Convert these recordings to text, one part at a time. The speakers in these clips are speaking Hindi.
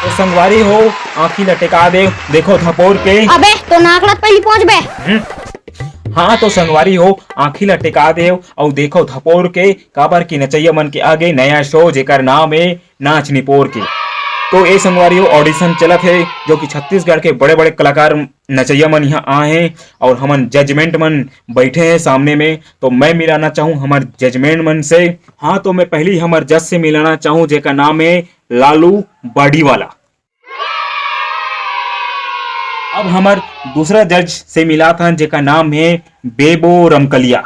तो संगवारी हो आँखी लटका दे, देखो थपोर के। अबे तो नाकलत पहली पहुंच बे। हाँ तो संगवारी हो आँखी लटका दे और देखो थपोर के, काबर की नचैया मन के आगे नया शो जेकर नाम है नाच निपोर के। तो ये संगवारी हो ऑडिशन चलत है, जो कि छत्तीसगढ़ के बड़े बड़े कलाकार नचैया मन यहाँ आए हैं और हमन जजमेंट मन बैठे हैं सामने में। तो मैं मिलाना चाहूँ हमार जजमेंट मन से। हाँ तो मैं पहली हमार जज से मिलाना चाहूँ जेका नाम है लालू बाड़ीवाला। अब हमार दूसरा जज से मिला था जेका नाम है बेबो रमकलिया।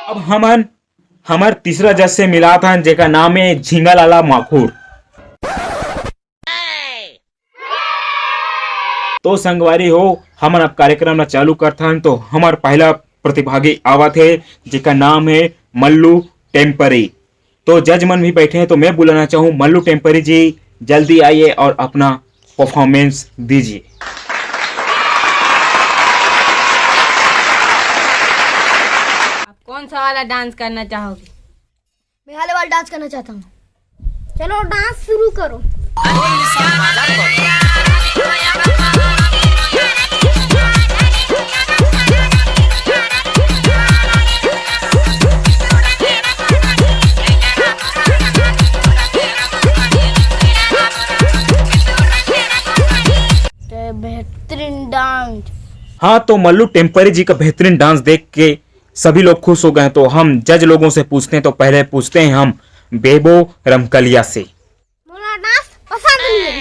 अब हमार तीसरा जज से मिला था जेका नाम है झिंगालाला माखुर। तो संगवारी हो हमन अब कार्यक्रम चालू करथन। तो हमार पहला प्रतिभागी आवत है जेका नाम है मल्लू टेम्परी। तो जज मन भी बैठे हैं, तो मैं बुलाना चाहूँ मल्लू टेम्परी जी, जल्दी आइए और अपना परफॉर्मेंस दीजिए। आप कौन सा वाला डांस करना चाहोगे? मैं वाले वाला डांस करना चाहता हूँ। चलो डांस शुरू करो। बेहतरीन डांस। हाँ तो मल्लू टेम्परी जी का बेहतरीन डांस देख के सभी लोग खुश हो गए। तो हम जज लोगों से पूछते हैं, तो पहले पूछते हैं हम बेबो रमकलिया से। मोला डांस पसंद नहीं है,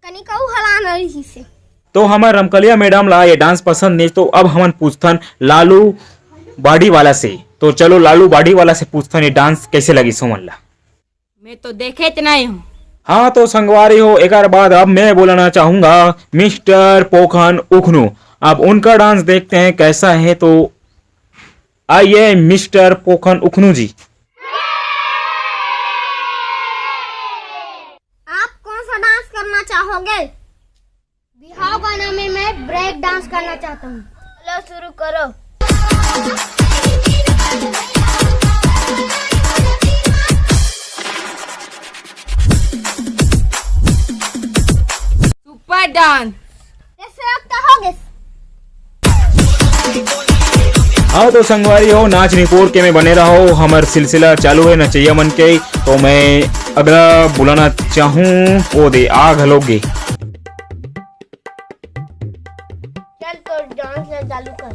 कनी कहू हलाना रही से। तो हमार रमकलिया मैडम ला ये डांस पसंद नहीं। तो अब हमन पूछथन लालू बाड़ीवाला से। तो चलो लालू बाड़ीवाला से पूछथन ये डांस कैसे लगी सोमन ला। मैं तो देखे च नहीं हूँ। हाँ तो संगवारी हो एक बाद अब मैं बोलना चाहूंगा मिस्टर पोखन उखनू। अब उनका डांस देखते हैं कैसा है। तो आइए मिस्टर पोखन उखनू जी। आप कौन सा डांस करना चाहोगे? बिहाव गाना में मैं ब्रेक डांस करना चाहता हूँ। चलो शुरू करो। Super dance. कैसे लगता होगे? हाँ तो संगवारी हो नाच निपोर के में बने रहो, हमार सिलसिला चालू है नचैया मन के। तो मैं अगला बुलाना चाहूँ वो दे आग हलोगे। चल तो डांस चालू कर।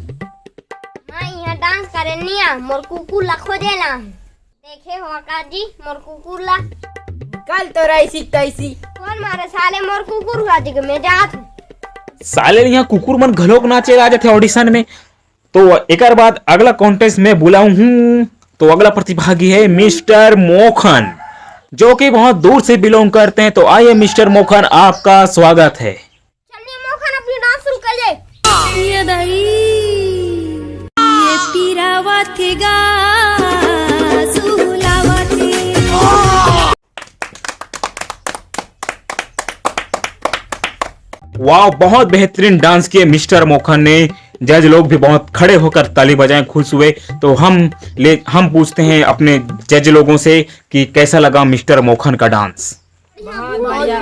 मैं यहाँ डांस करे निया मोर कुकुर ला खोजेला। देखे हो आकाश जी मोर कुकुर ला। कल तो रईसी तैसी। कौन मारे साले मोर कुकुर हुआ जी के मैं जात हूँ। साले यहाँ कुकुर मन घलोक नाचे आ जाते ऑडिशन में। तो एक बाद अगला कॉन्टेस्ट में बुलाऊं हूँ। तो अगला प्रतिभागी है मिस्टर मोखन, जो कि बहुत दूर से बिलोंग करते हैं। तो आइए मिस्टर मोखन, आपका स्वागत है। चलिए मोखन अपनी डांस शुरू कर ले। ये दही ये पीरावा थे गा सुलावा थे। वाह बहुत बेहतरीन डांस किए मिस्टर मोखन ने। जज लोग भी बहुत खड़े होकर ताली बजाएं, खुश हुए। तो हम पूछते हैं अपने जज लोगों से कि कैसा लगा मिस्टर मोखन का डांस। बहुत बढ़िया।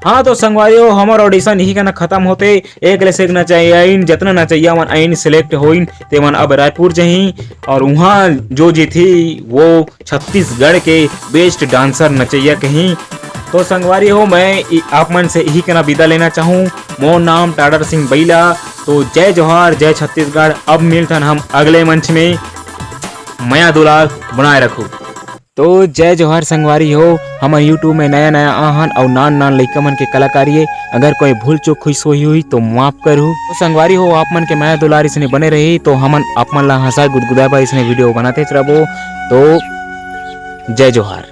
हाँ तो संगवारियों हमारा ऑडिशन यही का ना खत्म होते। एक ले से नचैया जितना नचैया मन आइन सिलेक्ट होइन ते मन अब रायपुर जही और वहाँ जो जीती वो छत्तीसगढ़ के बेस्ट डांसर नचैया कहीं। तो संगवारी हो मैं आप मन से यही कहना विदा लेना चाहूँ। मोर नाम टाडर सिंह बैला। तो जय जोहार, जय छत्तीसगढ़। अब मिलथन हम अगले मंच में। मया दुलाल बनाए रखो। तो जय जोहार संगवारी हो। हमारे यूट्यूब में नया नया आहन और नान लइका मन के कलाकारी है। अगर कोई भूल चूक हुई तो माफ करू। तो संगवारी हो आप मन के मया दुलार इसने बने रही। तो हमन आप मन ला हंसा गुदगुदा इसने वीडियो बनाते रहो। तो जय जोहार।